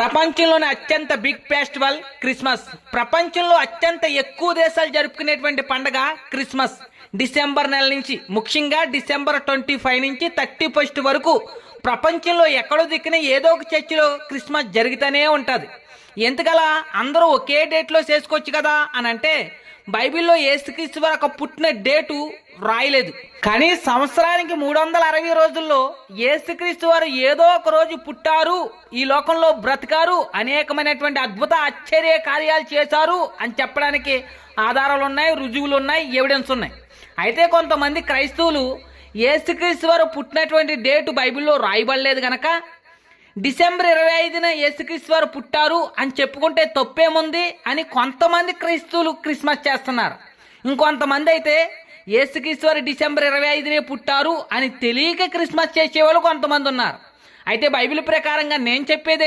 ప్రపంచంలోని అత్యంత big festival Christmas. ప్రపంచంలో అత్యంత ఎక్కువ దేశాలు జరుపుకునేటువంటి పండుగ క్రిస్మస్. డిసెంబర్ నెల నుంచి, ముఖ్యంగా డిసెంబర్ 25 నుంచి 31 వరకు ప్రపంచంలో ఎక్కడో దిక్కున ఏదో ఒక చర్చిలో క్రిస్మస్ జరుగుతూనే ఉంటుంది. ఎందుకలా అందరూ ఒకే డేట్లో చేసుకోవచ్చు కదా అని అంటే, బైబిల్లో యేసుక్రీస్తు వారు పుట్టిన డేటు రాయలేదు. కానీ సంవత్సరానికి 360 రోజుల్లో యేసుక్రీస్తు వారు ఏదో ఒక రోజు పుట్టారు, ఈ లోకంలో బ్రతికారు, అనేకమైనటువంటి అద్భుత ఆశ్చర్య కార్యాలు చేశారు అని చెప్పడానికి ఆధారాలు ఉన్నాయి, రుజువులు ఉన్నాయి, ఎవిడెన్స్ ఉన్నాయి. అయితే కొంతమంది క్రైస్తవులు యేసుక్రీస్తు వారు పుట్టినటువంటి డేటు బైబిల్లో రాయబడలేదు గనక డిసెంబర్ 25న యేసుక్రీస్తు వారు పుట్టారు అని చెప్పుకుంటే తప్పేముంది అని కొంతమంది క్రైస్తవులు క్రిస్మస్ చేస్తున్నారు. ఇంకొంతమంది అయితే యేసుక్రీస్తు వారు డిసెంబర్ 25నే పుట్టారు అని తెలియక క్రిస్మస్ చేసేవాళ్ళు కొంతమంది ఉన్నారు. అయితే బైబిల్ ప్రకారంగా నేను చెప్పేది